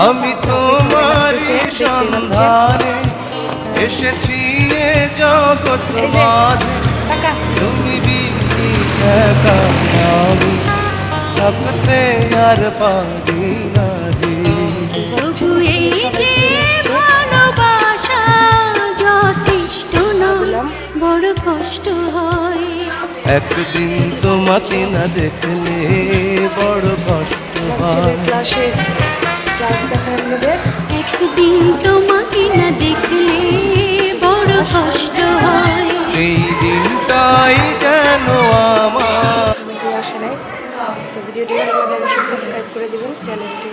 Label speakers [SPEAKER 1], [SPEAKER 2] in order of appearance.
[SPEAKER 1] আমি তোমারই সন্ধানে এসেছি এ জগৎ মাঝে, তুমি বিনি একা আমি থাকতে আর পারি না যে।
[SPEAKER 2] তবু এই যে ভালোবাসা যথেষ্ট নয়, বড় কষ্ট হয়।
[SPEAKER 1] একদিন তোমাকে না দেখলে বড় কষ্ট হয়।
[SPEAKER 2] একদিন তোমাকে না দেখলে বড় কষ্ট হয়।
[SPEAKER 1] সেই দিনটাই যেন আমার।
[SPEAKER 3] আসে নাই। তো ভিডিওটি ভালো লাগলে অবশ্যই সাবস্ক্রাইব করে দিবেন চ্যানেলটি।